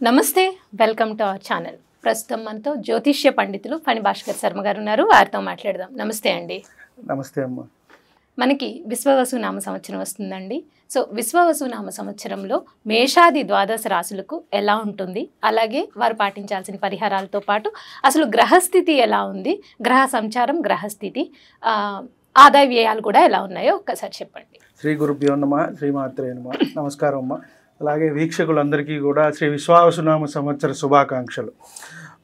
నమస్తే welcome to our channel. ప్రస్తుతం మనతో జ్యోతిష్య పండితులు ఫణి భాస్కర్ శర్మ గారు ఉన్నారు. వారితో మాట్లాడదాం. నమస్తే అండి. నమస్తే అమ్మ. మనకి విశ్వవసు నామ సంవత్సరం వస్తుందండి. సో విశ్వవసు నామ సంవత్సరంలో మేషాది ద్వాదశ రాశులకు ఎలా ఉంటుంది, అలాగే వారు పాటించాల్సిన పరిహారాలతో పాటు అసలు గ్రహస్థితి ఎలా ఉంది, గ్రహ సంచారం, గ్రహస్థితి, ఆదాయ వ్యయాలు కూడా ఎలా ఉన్నాయో ఒక్కసారి చెప్పండి. శ్రీ గురుభ్యో నమః, శ్రీమాత్రే నమః. నమస్కారం అమ్మ. అలాగే వీక్షకులందరికీ కూడా శ్రీ విశ్వావసునామ సంవత్సర శుభాకాంక్షలు.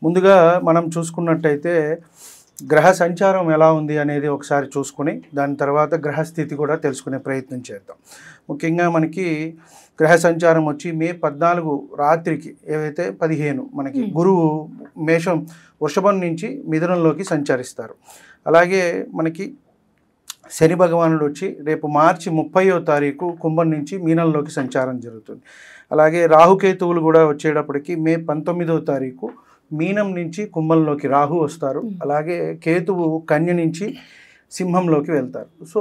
ముందుగా మనం చూసుకున్నట్టయితే గ్రహ సంచారం ఎలా ఉంది అనేది ఒకసారి చూసుకుని దాని తర్వాత గ్రహస్థితి కూడా తెలుసుకునే ప్రయత్నం చేద్దాం. ముఖ్యంగా మనకి గ్రహ సంచారం వచ్చి మే 14 రాత్రికి ఏవైతే 15 మనకి గురువు వృషభం నుంచి మిథునంలోకి సంచరిస్తారు. అలాగే మనకి శని భగవానుడు వచ్చి రేపు మార్చి 30వ తారీఖు కుంభం నుంచి మీనంలోకి సంచారం జరుగుతుంది. అలాగే రాహుకేతువులు కూడా వచ్చేటప్పటికి మే 19వ తారీఖు మీనం నుంచి కుంభంలోకి రాహు వస్తారు. అలాగే కేతువు కన్య నుంచి సింహంలోకి వెళ్తారు. సో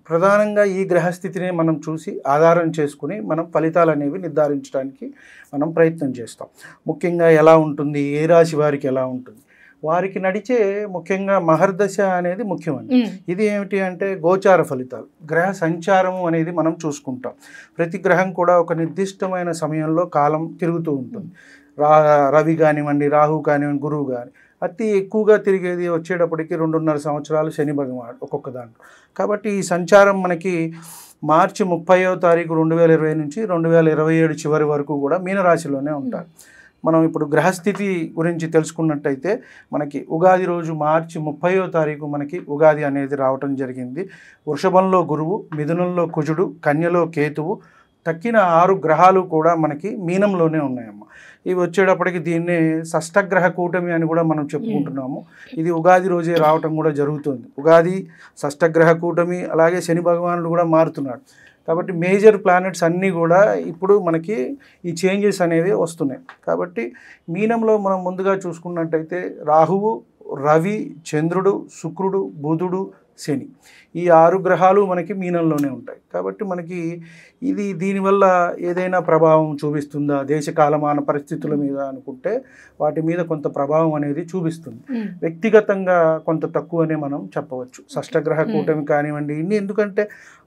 ప్రధానంగా ఈ గ్రహస్థితిని మనం చూసి ఆధారం చేసుకుని మనం ఫలితాలు అనేవి నిర్ధారించడానికి మనం ప్రయత్నం చేస్తాం. ముఖ్యంగా ఎలా ఉంటుంది, ఏ రాశి వారికి ఎలా ఉంటుంది, వారికి నడిచే ముఖ్యంగా మహర్దశ అనేది ముఖ్యమండి. ఇది ఏమిటి అంటే గోచార ఫలితాలు, గ్రహ సంచారము అనేది మనం చూసుకుంటాం. ప్రతి గ్రహం కూడా ఒక నిర్దిష్టమైన సమయంలో కాలం తిరుగుతూ ఉంటుంది. రవి కానివ్వండి, రాహు కానివ్వండి, గురువు కానీ అతి ఎక్కువగా తిరిగేది వచ్చేటప్పటికి 2.5 సంవత్సరాలు శని భగవానుడు ఒక్కొక్క దాంట్లో. కాబట్టి ఈ సంచారం మనకి మార్చి 30వ తారీఖు 2020 నుంచి 2027 చివరి వరకు కూడా మీనరాశిలోనే ఉంటారు. మనం ఇప్పుడు గ్రహస్థితి గురించి తెలుసుకున్నట్టయితే మనకి ఉగాది రోజు మార్చి 30వ తారీఖు మనకి ఉగాది అనేది రావటం జరిగింది. వృషభంలో గురువు, మిథునంలో కుజుడు, కన్యలో కేతువు, తక్కిన 6 గ్రహాలు కూడా మనకి మీనంలోనే ఉన్నాయమ్మ. ఇవి వచ్చేటప్పటికి దీన్ని షష్టగ్రహ కూటమి అని కూడా మనం చెప్పుకుంటున్నాము. ఇది ఉగాది రోజే రావటం కూడా జరుగుతుంది. ఉగాది, షష్టగ్రహ కూటమి, అలాగే శని భగవానుడు కూడా మారుతున్నాడు. కాబట్టి మేజర్ ప్లానెట్స్ అన్నీ కూడా ఇప్పుడు మనకి ఈ చేంజెస్ అనేవి వస్తున్నాయి. కాబట్టి మీనంలో మనం ముందుగా చూసుకున్నట్టయితే రాహువు, రవి, చంద్రుడు, శుక్రుడు, బుధుడు, శని, ఈ 6 గ్రహాలు మనకి మీనంలోనే ఉంటాయి. కాబట్టి మనకి దీనివల్ల ఏదైనా ప్రభావం చూపిస్తుందా దేశకాలమాన పరిస్థితుల మీద అనుకుంటే వాటి మీద కొంత ప్రభావం అనేది చూపిస్తుంది. వ్యక్తిగతంగా కొంత తక్కువనే మనం చెప్పవచ్చు. షష్టగ్రహ కూటమి కానివ్వండి, ఎందుకంటే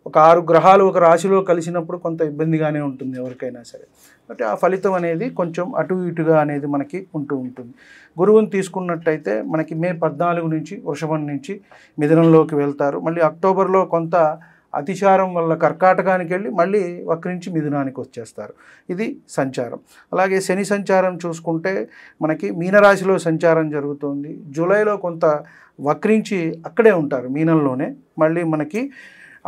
ఒక 6 గ్రహాలు ఒక రాశిలో కలిసినప్పుడు కొంత ఇబ్బందిగానే ఉంటుంది ఎవరికైనా సరే. అంటే ఆ ఫలితం అనేది కొంచెం అటు ఇటుగా అనేది మనకి ఉంటూ ఉంటుంది. గురువుని తీసుకున్నట్టయితే మనకి మే 14 నుంచి వృషభం నుంచి మిథునంలోకి వెళ్తారు. మళ్ళీ అక్టోబర్లో కొంత అతిచారం వల్ల కర్కాటకానికి వెళ్ళి మళ్ళీ వక్రించి మిథునానికి వచ్చేస్తారు. ఇది సంచారం. అలాగే శని సంచారం చూసుకుంటే మనకి మీనరాశిలో సంచారం జరుగుతుంది. జూలైలో కొంత వక్రించి అక్కడే ఉంటారు మీనంలోనే, మళ్ళీ మనకి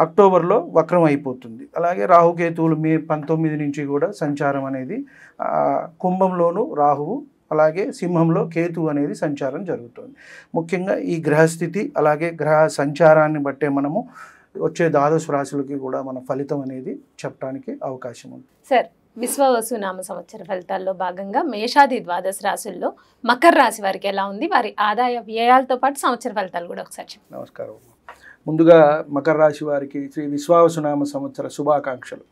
అక్టోబర్లో వక్రం అయిపోతుంది. అలాగే రాహుకేతువులు మే 19 నుంచి కూడా సంచారం అనేది కుంభంలోను రాహువు, అలాగే సింహంలో కేతువు అనేది సంచారం జరుగుతుంది. ముఖ్యంగా ఈ గ్రహస్థితి అలాగే గ్రహ సంచారాన్ని బట్టే మనము వచ్చే ద్వాదశ రాశులకి కూడా మన ఫలితం అనేది చెప్పడానికి అవకాశం ఉంది. సార్, విశ్వవసు నామ సంవత్సర ఫలితాల్లో భాగంగా మేషాది ద్వాదశ రాశుల్లో మకర రాశి వారికి ఎలా ఉంది, వారి ఆదాయ వ్యయాలతో పాటు సంవత్సర ఫలితాలు కూడా ఒకసారి చెప్పండి. నమస్కారం. ముందుగా మకర రాశి వారికి శ్రీ విశ్వావసునామ సంవత్సర శుభాకాంక్షలు.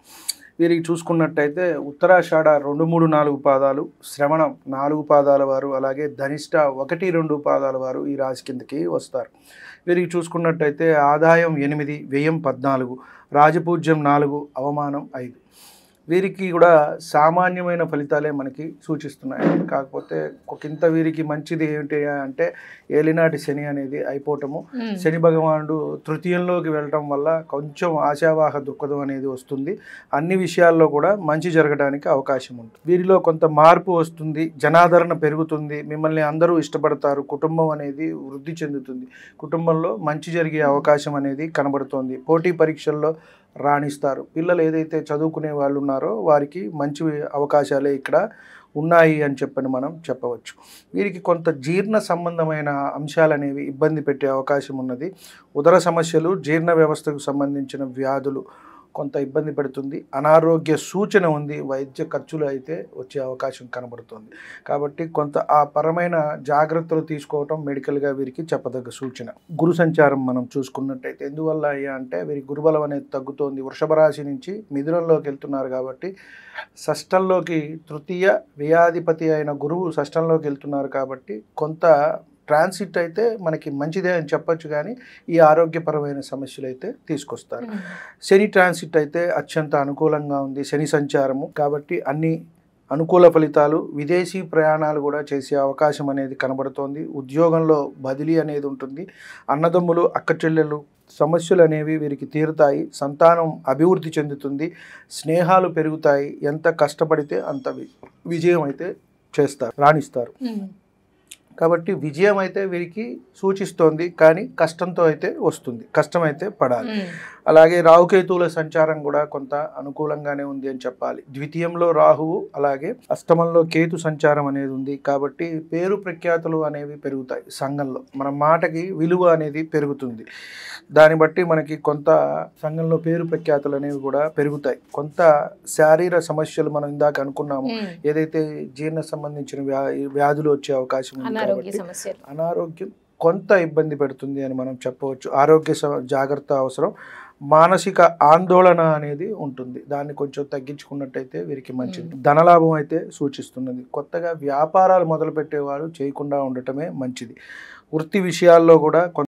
వీరికి చూసుకున్నట్టయితే ఉత్తరాషాఢ 2, 3, 4 పాదాలు, శ్రవణం 4 పాదాల వారు, అలాగే ధనిష్ట 1, 2 పాదాల వారు ఈ రాశి కిందకి వస్తారు. వీరికి చూసుకున్నట్టయితే ఆదాయం 8, వ్యయం 14, రాజపూజ్యం 4, అవమానం 5. వీరికి కూడా సామాన్యమైన ఫలితాలే మనకి సూచిస్తున్నాయి. కాకపోతే ఒకంత వీరికి మంచిది ఏమిటి అంటే ఏలినాటి శని అనేది అయిపోవటము. శని భగవానుడు తృతీయంలోకి వెళ్ళటం వల్ల కొంచెం ఆశావాహ దృక్పథం అనేది వస్తుంది. అన్ని విషయాల్లో కూడా మంచి జరగడానికి అవకాశం ఉంటుంది. వీరిలో కొంత మార్పు వస్తుంది, జనాదరణ పెరుగుతుంది, మిమ్మల్ని అందరూ ఇష్టపడతారు, కుటుంబం అనేది వృద్ధి చెందుతుంది, కుటుంబంలో మంచి జరిగే అవకాశం అనేది కనబడుతోంది. పోటీ పరీక్షల్లో రాణిస్తారు. పిల్లలు ఏదైతే చదువుకునే వాళ్ళు ఉన్నారో వారికి మంచి అవకాశాలే ఇక్కడ ఉన్నాయి అని చెప్పని మనం చెప్పవచ్చు. వీరికి కొంత జీర్ణ సంబంధమైన అంశాలు అనేవి ఇబ్బంది పెట్టే అవకాశం ఉన్నది. ఉదర సమస్యలు, జీర్ణ వ్యవస్థకు సంబంధించిన వ్యాధులు, కొంత ఇబ్బంది పడుతుంది. అనారోగ్య సూచన ఉంది. వైద్య ఖర్చులు అయితే వచ్చే అవకాశం కనబడుతుంది. కాబట్టి కొంత ఆ పరమైన జాగ్రత్తలు తీసుకోవటం మెడికల్గా వీరికి చెప్పదగ్గ సూచన. గురు సంచారం మనం చూసుకున్నట్టయితే ఎందువల్ల అయ్యా అంటే వీరికి గురుబలం అనేది తగ్గుతోంది. వృషభ రాశి నుంచి మిథునంలోకి వెళ్తున్నారు కాబట్టి షష్టంలోకి తృతీయ వ్యయాధిపతి అయిన గురువు షష్టంలోకి వెళ్తున్నారు కాబట్టి కొంత ట్రాన్సిట్ అయితే మనకి మంచిదే అని చెప్పొచ్చు, కానీ ఈ ఆరోగ్యపరమైన సమస్యలు అయితే తీసుకొస్తారు. శని ట్రాన్సిట్ అయితే అత్యంత అనుకూలంగా ఉంది. శని సంచారము కాబట్టి అన్ని అనుకూల ఫలితాలు. విదేశీ ప్రయాణాలు కూడా చేసే అవకాశం అనేది కనబడుతోంది. ఉద్యోగంలో బదిలీ అనేది ఉంటుంది. అన్నదమ్ములు అక్క చెల్లెలు సమస్యలు అనేవి వీరికి తీరుతాయి. సంతానం అభివృద్ధి చెందుతుంది. స్నేహాలు పెరుగుతాయి. ఎంత కష్టపడితే అంత విజయం అయితే చేస్తారు, రాణిస్తారు. కాబట్టి విజయం అయితే వీరికి సూచిస్తోంది, కానీ కష్టంతో అయితే వస్తుంది. కష్టం అయితే పడాలి. అలాగే రాహుకేతువుల సంచారం కూడా కొంత అనుకూలంగానే ఉంది అని చెప్పాలి. ద్వితీయంలో రాహువు, అలాగే అష్టమంలో కేతు సంచారం అనేది ఉంది. కాబట్టి పేరు ప్రఖ్యాతులు అనేవి పెరుగుతాయి. సంఘంలో మన మాటకి విలువ అనేది పెరుగుతుంది. దాన్ని బట్టి మనకి కొంత సంఘంలో పేరు ప్రఖ్యాతులు అనేవి కూడా పెరుగుతాయి. కొంత శారీర సమస్యలు మనం ఇందాక అనుకున్నాము, ఏదైతే జీర్ణ సంబంధించిన వ్యాధులు వచ్చే అవకాశం ఉంది. అనారోగ్యం కొంత ఇబ్బంది పెడుతుంది అని మనం చెప్పవచ్చు. ఆరోగ్య జాగ్రత్త అవసరం. మానసిక ఆందోళన అనేది ఉంటుంది. దాన్ని కొంచెం తగ్గించుకున్నట్టయితే వీరికి మంచిది. ధనలాభం అయితే సూచిస్తున్నది. కొత్తగా వ్యాపారాలు మొదలుపెట్టేవారు చేయకుండా ఉండటమే మంచిది. వృత్తి విషయాల్లో కూడా